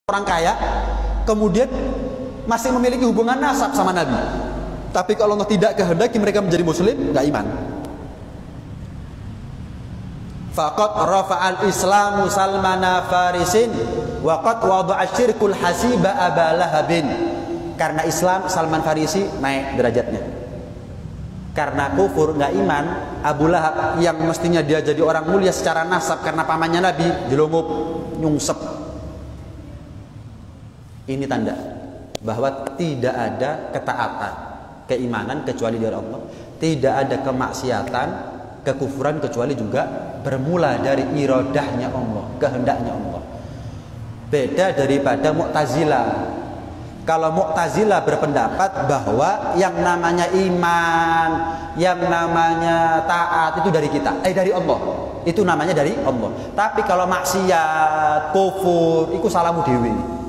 orang kaya, kemudian masih memiliki hubungan nasab sama Nabi. Tapi kalau Allah tidak kehendaki mereka menjadi muslim, nggak iman. Faqad rafa'al Islamu Salmana Farisin wa qad wada'a syirkul hasiba Aba Lahabin. Karena Islam Salman Farisi naik derajatnya. Karena kufur nggak iman, Abu Lahab yang mestinya dia jadi orang mulia secara nasab karena pamannya Nabi, jelungup, nyungsep. Ini tanda bahwa tidak ada ketaatan, keimanan kecuali dari Allah. Tidak ada kemaksiatan, kekufuran kecuali juga bermula dari iradahnya Allah, kehendaknya Allah. Beda daripada Mu'tazilah. Kalau Mu'tazilah berpendapat bahwa yang namanya iman, yang namanya taat itu dari kita, dari Allah. Itu namanya dari Allah. Tapi kalau maksiat, kufur, itu salahmu dewi.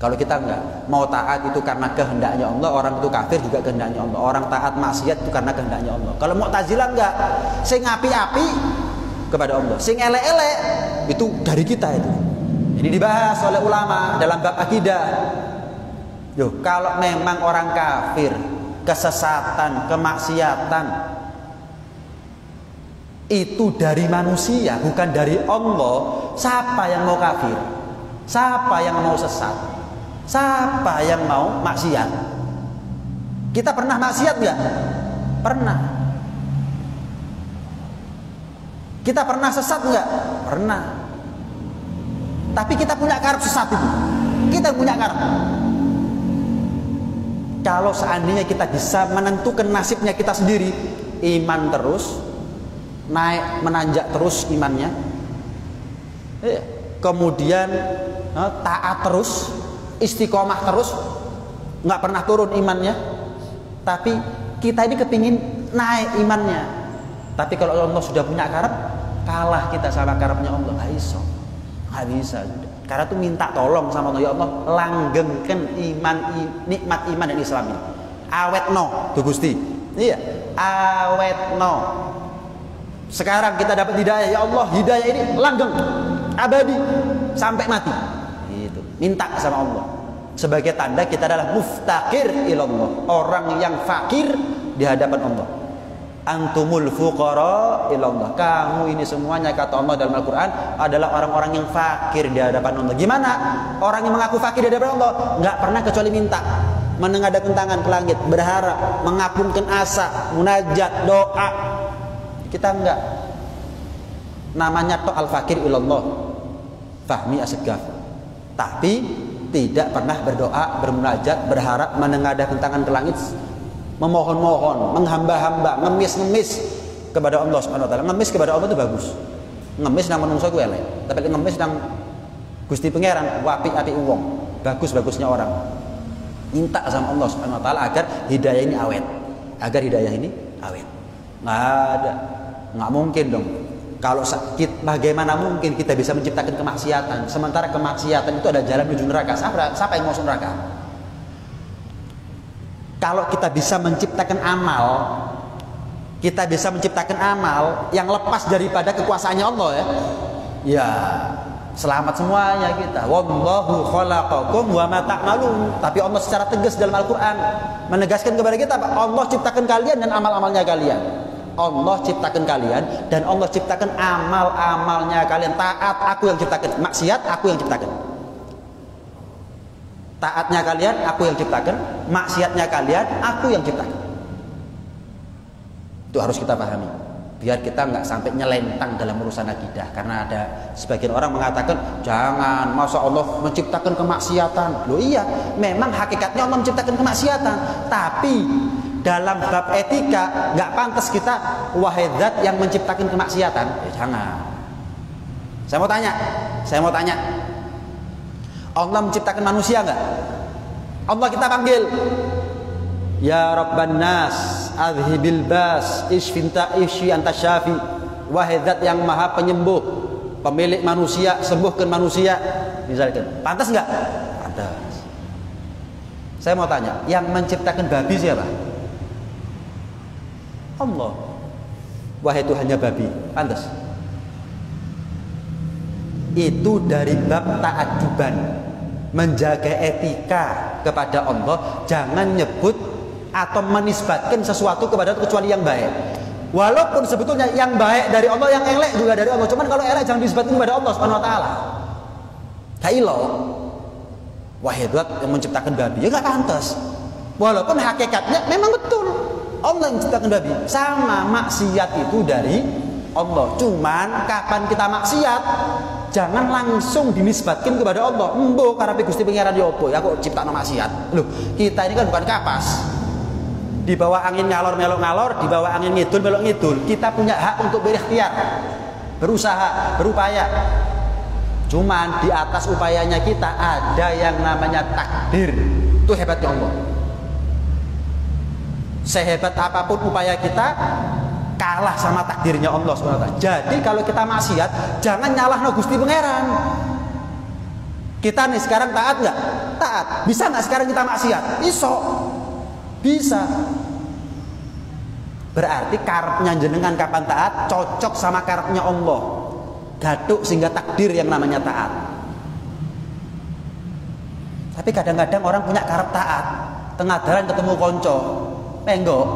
Kalau kita enggak, mau taat itu karena kehendaknya Allah, orang itu kafir juga kehendaknya Allah. Orang taat maksiat itu karena kehendaknya Allah. Kalau Mu'tazilah enggak, sing api-api kepada Allah, sing elek-elek itu dari kita itu. Ini dibahas oleh ulama dalam bab akidah. Yo, kalau memang orang kafir, kesesatan, kemaksiatan itu dari manusia, bukan dari Allah, siapa yang mau kafir? Siapa yang mau sesat? Siapa yang mau maksiat? Kita pernah maksiat nggak? Pernah. Kita pernah sesat nggak? Pernah. Tapi kita punya karep sesat itu. Kita punya karep. Kalau seandainya kita bisa menentukan nasibnya kita sendiri, iman terus, naik menanjak terus imannya, kemudian taat terus, istiqomah terus, nggak pernah turun imannya. Tapi kita ini kepingin naik imannya. Tapi kalau Allah sudah punya karep, kalah kita sama karepnya Allah. Nggak bisa. Karena itu minta tolong sama Allah, ya Allah, langgengkan iman, nikmat iman dan Islam ini. Awet no, tuh Gusti. Iya, awet no. Sekarang kita dapat hidayah, ya Allah, hidayah ini langgeng, abadi sampai mati. Itu minta sama Allah. Sebagai tanda kita adalah muftaqir ilallah, orang yang fakir di hadapan Allah. Antumul fuqara ilallah. Kamu ini semuanya, kata Allah dalam Al-Qur'an, adalah orang-orang yang fakir di hadapan Allah. Gimana? Orang yang mengaku fakir di hadapan Allah enggak pernah kecuali minta, menengadahkan tangan ke langit, berharap, mengagungkan asa, munajat, doa. Kita enggak. Namanya to al-fakir ilallah. Fahmi Asy-Syaggaf. Tapi tidak pernah berdoa, bermunajat, berharap, menengadahkan tangan ke langit, memohon-mohon, menghamba-hamba, ngemis-ngemis kepada Allah Subhanahu wa taala. Ngemis kepada Allah itu bagus. Ngemis nang manungsa ku elek, tapi ngemis nang Gusti Pangeran apik-apik wong. Bagus-bagusnya orang. Minta sama Allah Subhanahu wa taala agar hidayah ini awet. Agar hidayah ini awet. Nggak ada. Nggak mungkin dong. Kalau sakit, bagaimana mungkin kita bisa menciptakan kemaksiatan? Sementara kemaksiatan itu ada jalan menuju neraka. Siapa yang mau masuk neraka? Kalau kita bisa menciptakan amal, kita bisa menciptakan amal yang lepas daripada kekuasaannya Allah, ya selamat semuanya kita. Wallahu khalaqakum wa ma ta'malun. Tapi Allah secara tegas dalam Al-Qur'an menegaskan kepada kita, Allah ciptakan kalian dan amal-amalnya kalian. Allah ciptakan kalian dan Allah ciptakan amal-amalnya kalian. Taat aku yang ciptakan, maksiat aku yang ciptakan. Taatnya kalian aku yang ciptakan, maksiatnya kalian aku yang ciptakan. Itu harus kita pahami, biar kita nggak sampai nyelentang dalam urusan akidah. Karena ada sebagian orang mengatakan, jangan, masa Allah menciptakan kemaksiatan. Loh iya, memang hakikatnya Allah menciptakan kemaksiatan, tapi dalam bab etika nggak pantas kita wahai zat yang menciptakan kemaksiatan. Jangan. Saya mau tanya, Allah menciptakan manusia enggak? Allah kita panggil, ya Rabban nas adhibil bas isfinta ishi anta syafi. Wahai zat yang maha penyembuh, pemilik manusia, sembuhkan manusia. Misalkan, pantas enggak? Pantas. Saya mau tanya, yang menciptakan babi siapa? Allah. Wahai Tuhannya babi, pantas? itu dari bab ta'adduban, menjaga etika kepada Allah, jangan nyebut atau menisbatkan sesuatu kepada kecuali yang baik. Walaupun sebetulnya yang baik dari Allah, yang elek juga dari Allah. Cuman kalau elek jangan disebutkan kepada Allah Subhanahu wa taala. Kailo Wahidwat yang menciptakan babi, ya nggak pantas. Walaupun hakikatnya memang betul Allah yang menciptakan babi. Sama, maksiat itu dari Allah. Cuman kapan kita maksiat, jangan langsung dinisbatkan kepada Allah. Embo karepe Gusti Pangeran ya apa? Ya kok ciptakno maksiat. Loh, kita ini kan bukan kapas. Di bawah angin ngalor melok ngalor, di bawah angin ngidul melok ngidul. Kita punya hak untuk berikhtiar, berusaha, berupaya. Cuman di atas upayanya kita ada yang namanya takdir. Itu hebatnya Allah. Sehebat apapun upaya kita, kalah sama takdirnya Allah SWT. Jadi kalau kita maksiat, jangan nyalahno Gusti Pangeran. Kita nih sekarang taat nggak? Taat. Bisa nggak sekarang kita maksiat? Bisa. Berarti karepnya jenengan kapan taat cocok sama karepnya Allah. Gaduh sehingga takdir yang namanya taat. Tapi kadang-kadang orang punya karep taat, tengah jalan ketemu konco, menggok.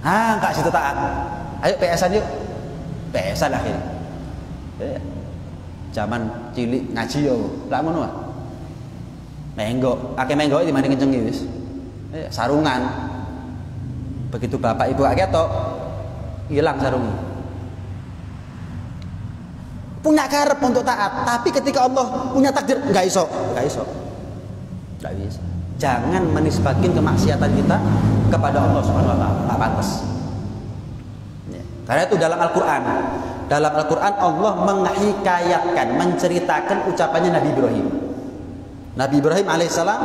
Enggak situ taat. Ayo PS-an yuk. PS-an akhirnya. Zaman cilik ngaji yo, lak ngono ah. Menggok, akeh menggok di mana kenceng wis. Sarungan. Begitu bapak ibu akeh tok hilang sarungnya. Punya karep untuk taat, tapi ketika Allah punya takdir enggak iso. Enggak bisa. Jangan menisbatkan kemaksiatan kita kepada Allah Subhanahu wa taala. Enggak pantas. Ya. Karena itu dalam Al-Qur'an. Dalam Al-Qur'an Allah menghikayatkan, menceritakan ucapannya Nabi Ibrahim. Nabi Ibrahim alaihissalam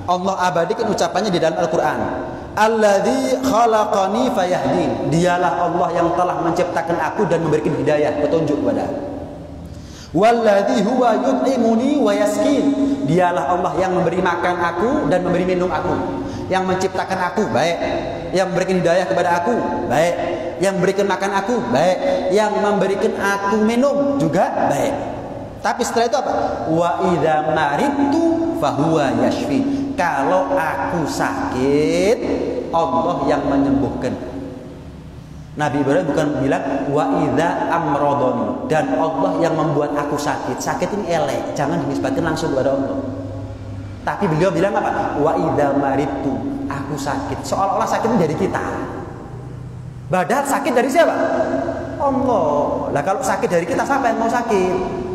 Allah abadikan ucapannya di dalam Al-Qur'an. Alladzi khalaqani fayahdin. Dialah Allah yang telah menciptakan aku dan memberikan hidayah, petunjuk kepada aku. Walladzi huwa yut'imuni wa yaskin. Dialah Allah yang memberi makan aku dan memberi minum aku. Yang menciptakan aku baik, yang memberikan hidayah kepada aku baik, yang memberikan makan aku baik, yang memberikan aku minum juga baik. Tapi setelah itu apa? Wa idza maridtu fahuwa yashfi. Kalau aku sakit, Allah yang menyembuhkan. Nabi Ibrahim bukan bilang wa idza amradani, dan Allah yang membuat aku sakit. Sakit ini elek, jangan dinisbatkan langsung kepada Allah. Tapi beliau bilang apa? Wa idza maridtu, aku sakit. Seolah-olah sakit ini dari kita. Padahal sakit dari siapa? Allah. Lah kalau sakit dari kita, siapa yang mau sakit?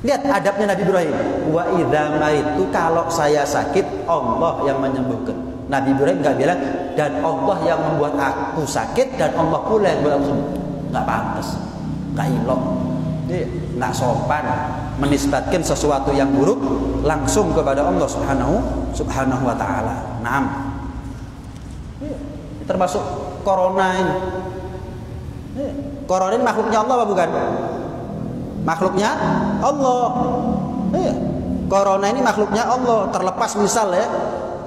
Lihat adabnya Nabi Ibrahim. Wa idza maridtu, kalau saya sakit, Allah yang menyembuhkan. Nabi Ibrahim nggak bilang dan Allah yang membuat aku sakit dan Allah pula yang membuat aku sembuh. Nggak pantas, nggak ilok, nggak sopan menisbatkan sesuatu yang buruk langsung kepada Allah Subhanahu wa taala. Naam. Termasuk corona ini. Corona ini makhluknya Allah apa bukan? Makhluknya Allah. Corona ini makhluknya Allah. Terlepas misal ya,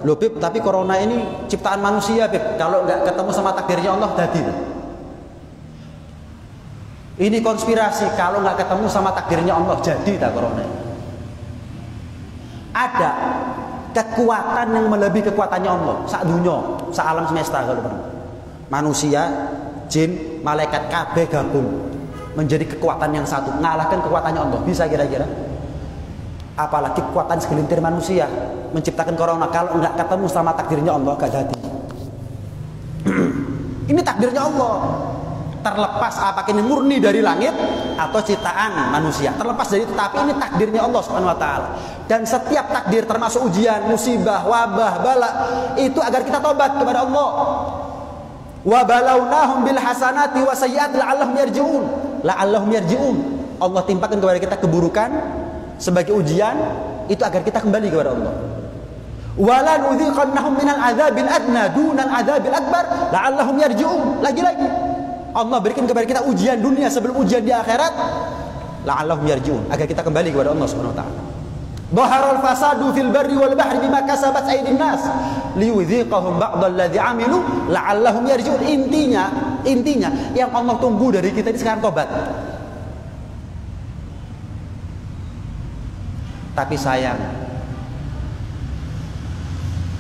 loh Bib, tapi corona ini ciptaan manusia Bib. Kalau nggak ketemu sama takdirnya Allah jadi. Ini konspirasi, kalau nggak ketemu sama takdirnya Allah jadi tak corona ini. Ada kekuatan yang melebihi kekuatannya Allah. Sak dunia, sak alam semesta kalau pernah. Manusia, jin, malaikat kabeh gabung menjadi kekuatan yang satu, ngalahkan kekuatannya Allah. Bisa kira-kira? Apalagi kekuatan segelintir manusia menciptakan corona, kalau nggak ketemu sama takdirnya Allah gak jadi. Ini takdirnya Allah. Terlepas apakah ini murni dari langit atau ciptaan manusia, terlepas dari itu, tapi ini takdirnya Allah Subhanahu wa taala. Dan setiap takdir termasuk ujian, musibah, wabah, bala, itu agar kita tobat kepada Allah. Wa balawnahum bil hasanati wa sayyi'ati la'allahum yarji'un. Allah timpakan kepada kita keburukan sebagai ujian itu agar kita kembali kepada Allah. Wala nudhiqannahum minal adzabil adna dunal adzabil akbar la'allahum yarji'un. Lagi-lagi Allah berikan kepada kita ujian dunia sebelum ujian di akhirat, la'allahum yarji'un, agar kita kembali kepada Allah Subhanahu wa taala. Dhaharal fasadu fil barri wal bahri bima kasabat aydin nas liyudhiqahum ba'dalladzi 'amilu la'allahum yarji'un. Intinya yang Allah tunggu dari kita ini sekarang tobat. Tapi sayang,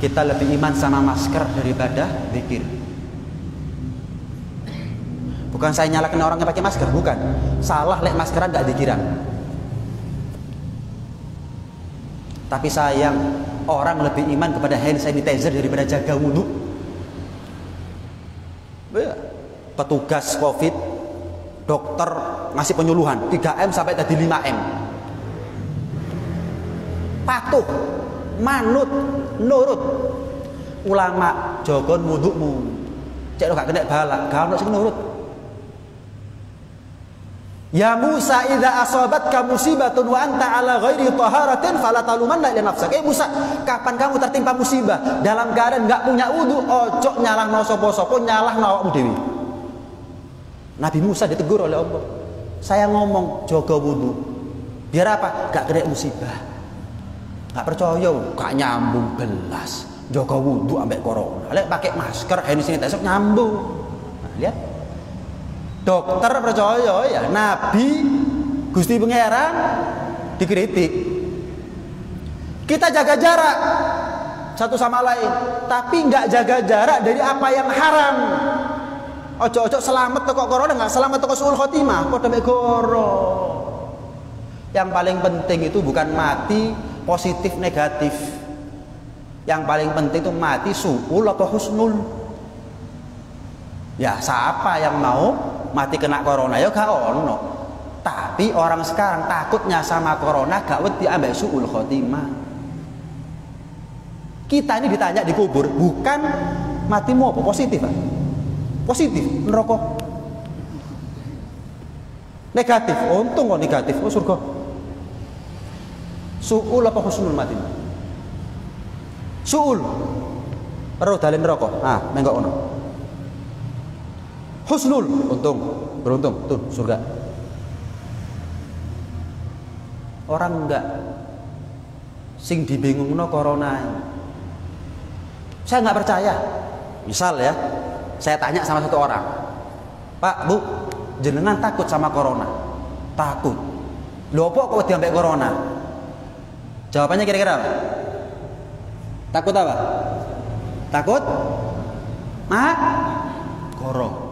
kita lebih iman sama masker daripada zikir. Bukan saya nyalakan orang yang pakai masker, bukan. Salah lek maskeran gak zikiran. Tapi sayang, orang lebih iman kepada hand sanitizer daripada jaga wudhu. Petugas COVID, dokter ngasih penyuluhan 3M sampai tadi 5M. Patuh, manut, nurut. Ulama jogon wudhumu. Cek gak kena balak, gak ono sing nurut. Ya Musa, idza asabatka musibatun wa anta ala ghairi taharatin fala talumanna ila nafsaka. Musa, kapan kamu tertimpa musibah dalam keadaan enggak punya wudu, ojo nyalahno sapa-sapa, nyalahno awakmu dhewe. Nabi Musa ditegur oleh Allah. Saya ngomong jaga wudu. Biar apa? Gak kena musibah. Gak percaya, gak nyambung belas. Jaga wudu ambek corona. Lek pakai masker, hand sanitizer nyambung. Nah, lihat. Dokter percaya ya, Nabi Gusti Pangeran dikritik. Kita jaga jarak satu sama lain, tapi nggak jaga jarak dari apa yang haram. Ojo-ojo selamat teko corona, nggak selamat teko suul khotimah, padha mek goro. Yang paling penting itu bukan mati positif negatif. Yang paling penting itu mati suul atau husnul. Ya siapa yang mau mati kena corona ya gak ono. Tapi orang sekarang takutnya sama corona gak wedi ambek suul khotimah. Kita ini ditanya di kubur, bukan matimu apa positif, Pak? Positif, neraka. Negatif, untung kok negatif, oh surga. Suul apa husnul matimu? Suul. Perlu dalin neraka. Ah, menggok ono. Husnul, untung, beruntung, tuh surga. Orang enggak sing dibingungno corona. Saya enggak percaya. Misal ya, saya tanya sama satu orang, Pak, Bu, jenengan takut sama corona? Takut. Lho apa kok diambek corona? Jawabannya kira-kira apa? Takut apa? Takut? Goro.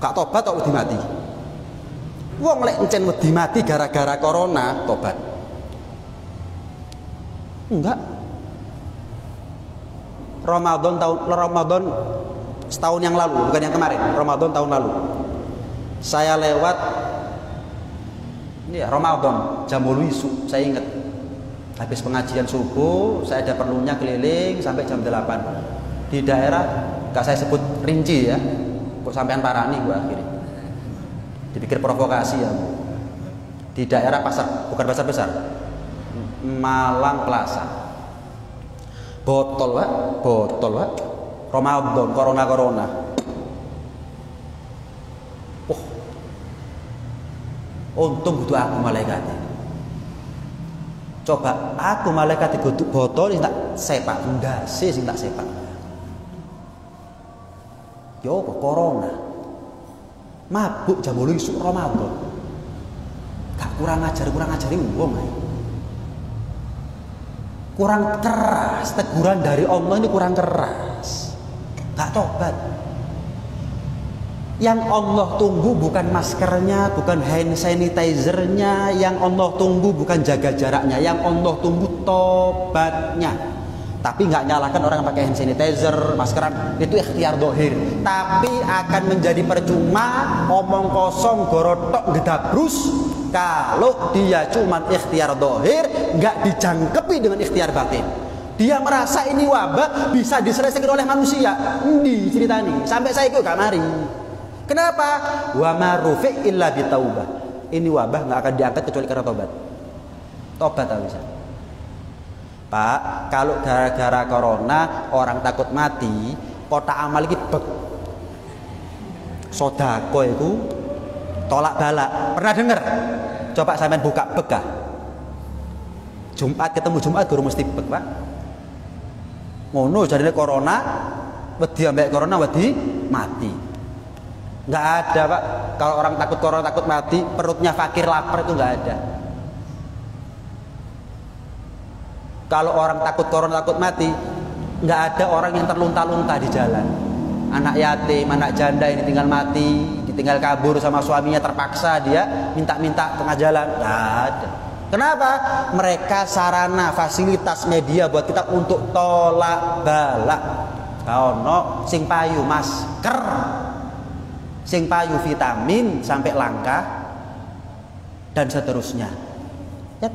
Kak tobat kok wedi mati. Wong lek encen wedi mati gara-gara corona, tobat. Enggak. Ramadan setahun yang lalu, bukan yang kemarin, Ramadan tahun lalu. Saya lewat ini ya, Ramadan jam 8 isu, saya ingat. Habis pengajian subuh, saya ada perlunya keliling sampai jam 8. Di daerah, gak saya sebut rinci ya. Kok sampean parani gua akhirnya. Dipikir provokasi ya. Di daerah pasar, bukan pasar besar. Malang Plaza. Botol, Pak. Ramadan, corona. Untung butuh aku malaikat. Coba aku malaikat digoduk botol sing tak sepak, ndase sing tak sepak. Yo apa corona. Mabuk jam 8 isuk Ramadan. Gak kurang ngajari wong ae. Kurang keras, teguran dari Allah ini kurang keras. Gak tobat. Yang Allah tunggu bukan maskernya, bukan hand sanitizernya, yang Allah tunggu bukan jaga jaraknya, yang Allah tunggu tobatnya. Tapi nggak nyalahkan orang yang pakai hand sanitizer, maskeran, itu ikhtiar dohir. Tapi akan menjadi percuma, omong kosong, gorotok, gedabrus, kalau dia cuma ikhtiar dohir, nggak dijangkepi dengan ikhtiar batin. Dia merasa ini wabah bisa diselesaikan oleh manusia. Ini ceritanya. Sampai saya itu gak mari. Kenapa? Wa ma rufi illa bitaubah. Ini wabah nggak akan diangkat kecuali karena tobat. Tobat tak bisa. Pak, kalau gara-gara corona orang takut mati, kota amal iki bek. Sodako itu tolak balak. Pernah dengar? Coba sampean buka bekah. Jumat ketemu Jumat guru mesti bek, Pak. Ngono jadinya corona, wedi ambek corona wedi mati. Enggak ada, Pak. Kalau orang takut corona takut mati, perutnya fakir lapar itu enggak ada. Kalau orang takut corona, takut mati, nggak ada orang yang terlunta-lunta di jalan. Anak yatim, anak janda ini tinggal mati, ditinggal kabur sama suaminya, terpaksa dia minta-minta tengah jalan. Nggak ada. Kenapa? Mereka sarana, fasilitas, media buat kita untuk tolak balak. Ono sing payu masker, sing payu vitamin sampai langka dan seterusnya. Ya,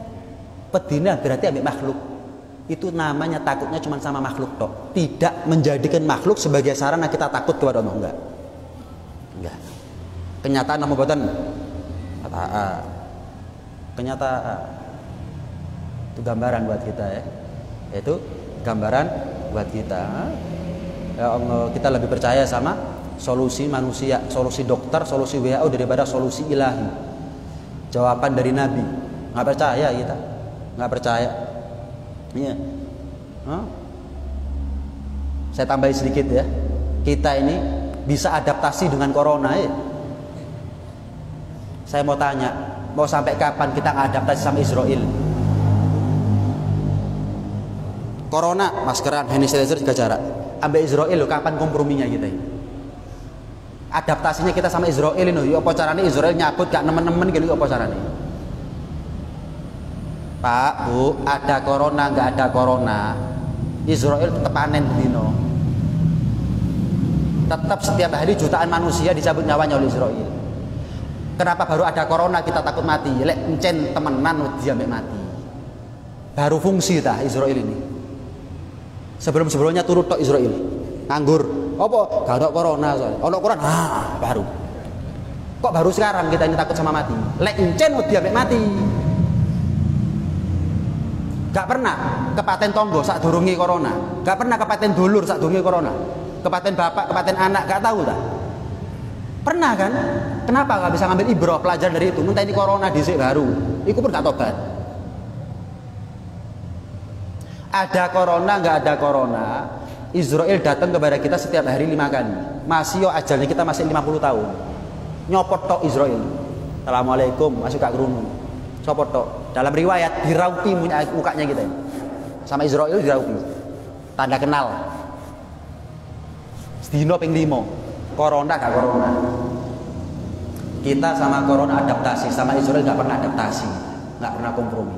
pedina berarti ambil makhluk. Itu namanya takutnya cuma sama makhluk tok. Tidak menjadikan makhluk sebagai sarana kita takut kepada Allah, enggak. Enggak. Kenyataan nama buatan kenyataan. Itu gambaran buat kita ya. Itu gambaran buat kita. Ya Allah, kita lebih percaya sama solusi manusia, solusi dokter, solusi WHO daripada solusi ilahi. Jawaban dari Nabi. Nggak percaya kita. Nggak percaya. Iya. Saya tambahin sedikit ya. Kita ini bisa adaptasi dengan corona ya. Saya mau tanya, mau sampai kapan kita ngadaptasi sama Israel? Corona, maskeran, hand sanitizer, jaga jarak. Ambil Israel loh, kapan komprominya kita ini? Adaptasinya kita sama Israel ini, apa caranya Israel nyabut gak nemen-nemen gitu, apa caranya? Pak, Bu, ada corona, nggak ada corona, Israel tetap panen dino. Tetap setiap hari jutaan manusia dicabut nyawanya oleh Israel. Kenapa baru ada corona kita takut mati? Lek encen temenan dia mati. Baru fungsi dah Israel ini. Sebelum-sebelumnya turut tok Israel. Nganggur. Apa? Gak ada corona soalnya. Ono corona, baru. Kok baru sekarang kita ini takut sama mati? Lek encen dia mati. Gak pernah kepaten tonggo saat durungi corona. Gak pernah kepaten dulur saat durungi corona. Kepaten bapak, kepaten anak, gak tahu tak? Pernah kan? Kenapa gak bisa ngambil ibrah pelajaran dari itu? Muntah ini corona dhisik baru. Iku pun gak tobat. Ada corona, gak ada corona, Israel datang kepada kita setiap hari 5 kali. Masih yo ajalnya kita masih 50 tahun. Nyopot tok Israel. Assalamualaikum, masih gak kerungu. Nyopot tok. Dalam riwayat diraupi mukanya kita ini. Sama Israel diraupi. Tanda kenal. Sedino ping 5. Corona gak corona. Kita sama corona adaptasi, sama Israel gak pernah adaptasi, gak pernah kompromi.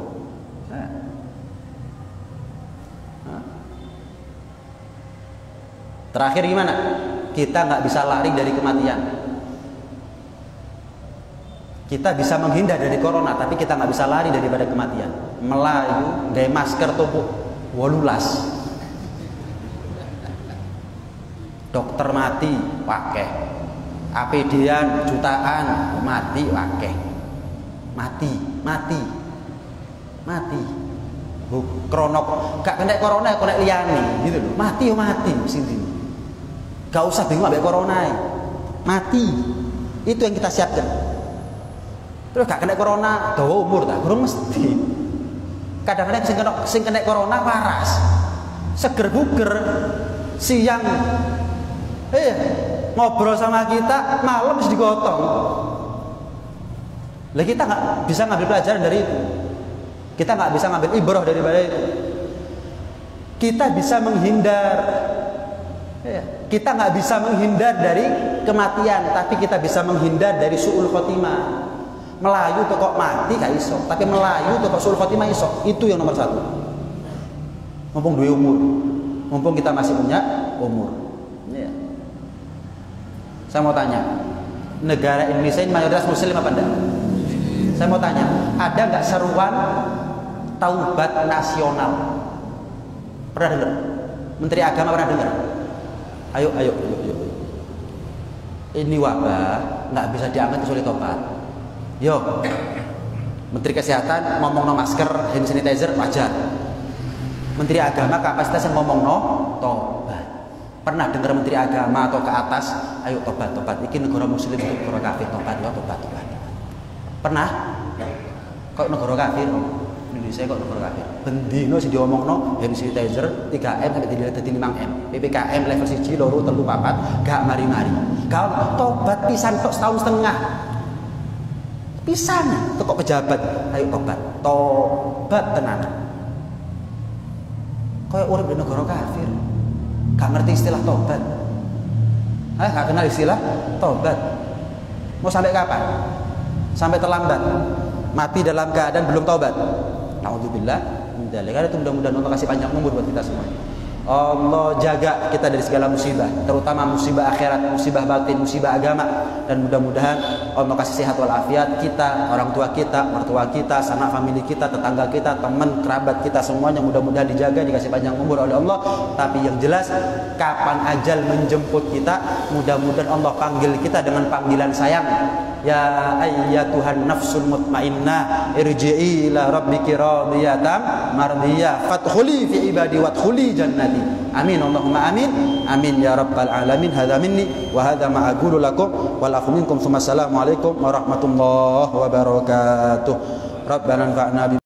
Terakhir gimana? Kita nggak bisa lari dari kematian. Kita bisa menghindar dari corona, tapi kita nggak bisa lari daripada kematian. Melayu, gaya masker tubuh, wolulas. Dokter mati, pakai. APD-an jutaan, mati, pakai. Mati. Bu, kronok, gak kena corona, kena liyane, gitu loh. Mati, sini. Gak usah bingung ambek corona, mati. Itu yang kita siapkan. Terus gak kena corona, dawa umur tak, kurang mesti. Kadang-kadang sing kena corona waras, seger buger, siang, ngobrol sama kita, malam mesti digotong. Lah kita nggak bisa ngambil pelajaran dari itu. Kita nggak bisa ngambil ibrah daripada itu. Kita bisa menghindar. Kita nggak bisa menghindar dari kematian, tapi kita bisa menghindar dari su'ul khotimah. Melayu tuh kok mati gak iso, tapi melayu tuh kok su'ul khotimah iso. Itu yang nomor 1. Mumpung dua umur, mumpung kita masih punya umur. Ya. Saya mau tanya, negara Indonesia ini mayoritas Muslim apa enggak? Saya mau tanya, ada nggak seruan taubat nasional? Pernah dengar? Menteri Agama pernah dengar? Ayo. Ini wabah nggak bisa diangkat kecuali tobat. Yo, Menteri Kesehatan ngomong no masker, hand sanitizer wajar. Menteri Agama kapasitasnya ngomong no tobat. Pernah dengar Menteri Agama atau ke atas? Ayo tobat. Iki negara Muslim, negara kafir, tobat. Pernah? Kok negara kafir? Indonesia kok negara kafir? Bendino sing diomongno hand sanitizer 3M sampai jadi 5M. PPKM level 1, 2, 3, 4 gak mari-mari. Gak tobat pisan tok setahun setengah. Pisan kok pejabat, ayo tobat tenan. Kayak urip di negara kafir. Gak ngerti istilah tobat. Gak kenal istilah tobat. Mau sampai kapan? Sampai terlambat. Mati dalam keadaan belum tobat. Nauzubillah min dzalik. Itu mudah-mudahan Allah kasih panjang umur buat kita semua. Allah jaga kita dari segala musibah, terutama musibah akhirat, musibah batin, musibah agama. Dan mudah-mudahan Allah kasih sehat walafiat kita, orang tua kita, mertua kita, sanak famili kita, tetangga kita, teman, kerabat kita semuanya mudah-mudahan dijaga, dikasih panjang umur oleh Allah. Tapi yang jelas kapan ajal menjemput kita, mudah-mudahan Allah panggil kita dengan panggilan sayang. Ya ayyatuhan nafsul mutmainnah irji'i ila rabbiki radiyatan mardiyah fadkhuli fi ibadi wadkhuli jannati. Amin Allahumma amin. Amin ya rabbal alamin. Hadza minni wa hadza ma aqulu lakum wal afu minkum. Assalamualaikum warahmatullahi wabarakatuh. Rabbana anfa'na